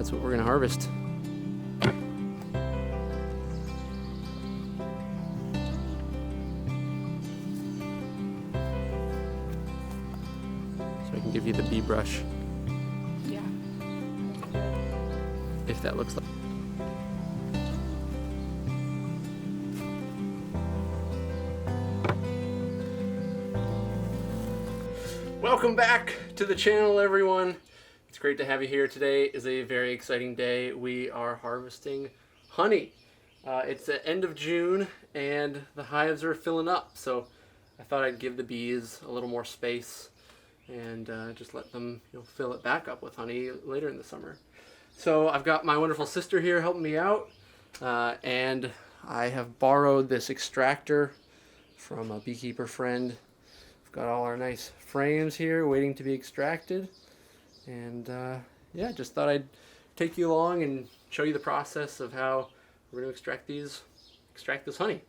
that's what we're gonna harvest. So I can give you the bee brush. Yeah. If that looks like. Welcome back to the channel, everyone. It's great to have you here. Today is a very exciting day. We are harvesting honey. It's the end of June and the hives are filling up, so I thought I'd give the bees a little more space and just let them fill it back up with honey later in the summer. So I've got my wonderful sister here helping me out, and I have borrowed this extractor from a beekeeper friend. We've got all our nice frames here waiting to be extracted, and yeah, just thought I'd take you along and show you the process of how we're going to extract this honey.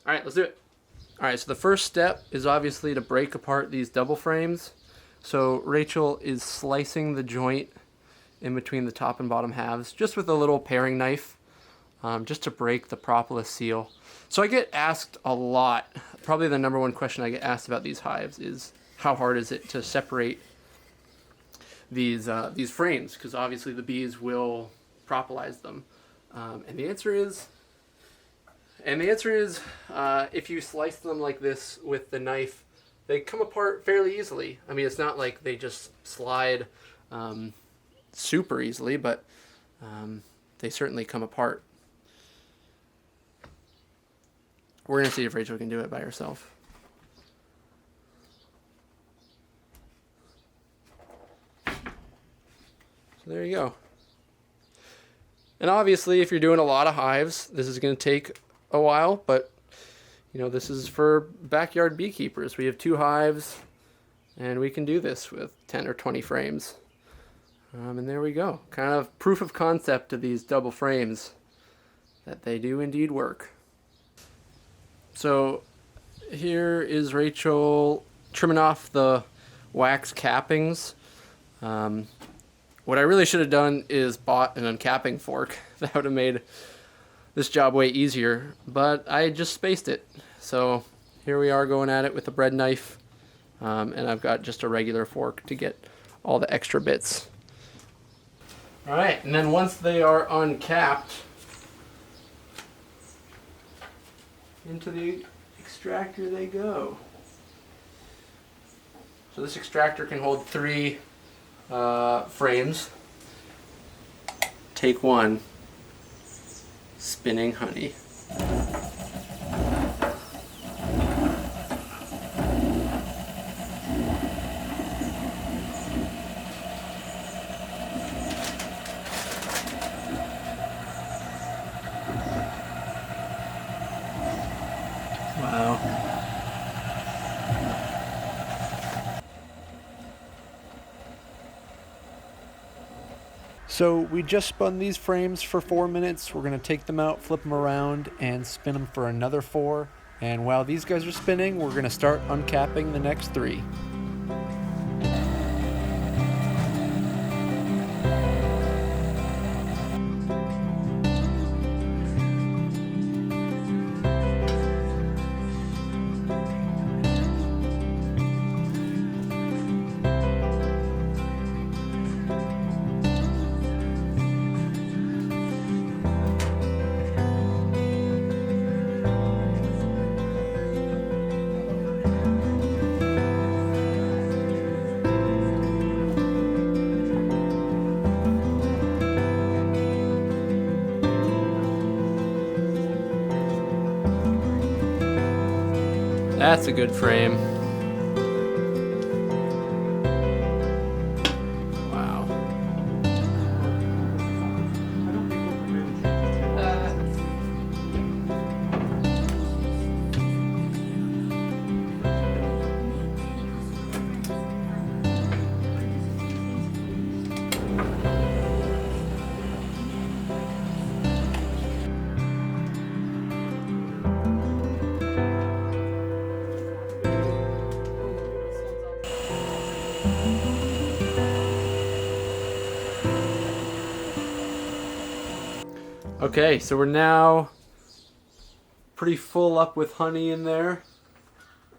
All right, let's do it. All right, so the first step is obviously to break apart these double frames. So Rachel is slicing the joint in between the top and bottom halves just with a little paring knife, just to break the propolis seal. So I get asked a lot, probably the number one question I get asked about these hives is how hard is it to separate these frames, because obviously the bees will propolize them, and the answer is if you slice them like this with the knife, they come apart fairly easily. I mean, it's not like they just slide super easily, but they certainly come apart. We're gonna see if Rachel can do it by herself. So there you go. And obviously, if you're doing a lot of hives, this is going to take a while, but this is for backyard beekeepers. We have 2 hives, and we can do this with 10 or 20 frames. And there we go. Kind of proof of concept of these double frames, that they do indeed work. So here is Rachel trimming off the wax cappings. What I really should have done is bought an uncapping fork. That would have made this job way easier, but I just spaced it. So here we are going at it with a bread knife, and I've got just a regular fork to get all the extra bits. All right, and then once they are uncapped, into the extractor they go. So this extractor can hold 3 frames. Take 1. Spinning honey. Wow. So we just spun these frames for 4 minutes. We're going to take them out, flip them around, and spin them for another 4. And while these guys are spinning, we're going to start uncapping the next 3. That's a good frame. Wow. Okay, so we're now pretty full up with honey in there,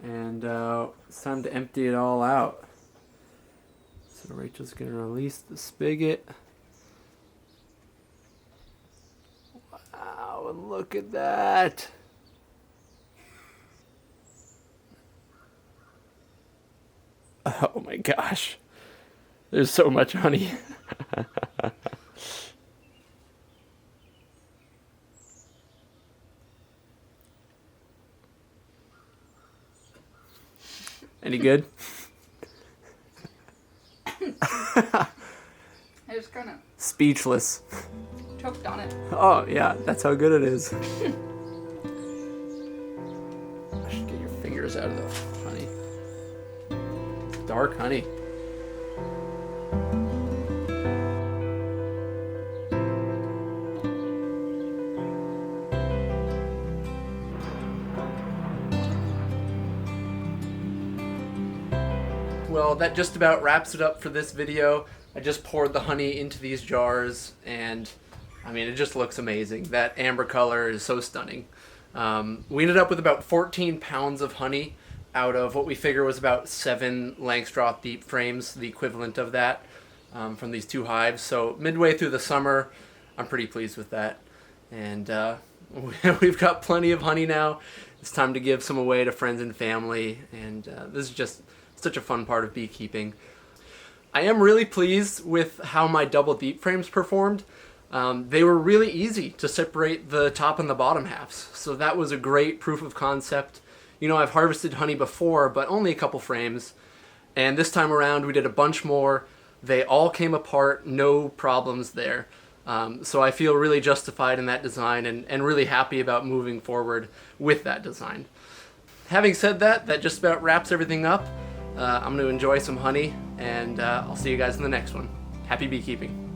and it's time to empty it all out. So Rachel's gonna release the spigot. Wow, and look at that. Oh my gosh. There's so much honey. Any good? I just kind of Speechless. choked on it. Oh yeah, that's how good it is. I should get your fingers out of the honey. Dark honey. Well, that just about wraps it up for this video. I just poured the honey into these jars, and I mean, it just looks amazing. That amber color is so stunning. We ended up with about 14 pounds of honey out of what we figure was about 7 Langstroth deep frames, the equivalent of that, from these 2 hives. So midway through the summer, I'm pretty pleased with that. And we've got plenty of honey now. It's time to give some away to friends and family, and this is just such a fun part of beekeeping. I am really pleased with how my double deep frames performed. They were really easy to separate the top and the bottom halves, so that was a great proof of concept. You know, I've harvested honey before, but only a couple frames, and this time around we did a bunch more. They all came apart, no problems there. So I feel really justified in that design, and really happy about moving forward with that design. Having said that, that just about wraps everything up. I'm going to enjoy some honey, and I'll see you guys in the next one. Happy beekeeping.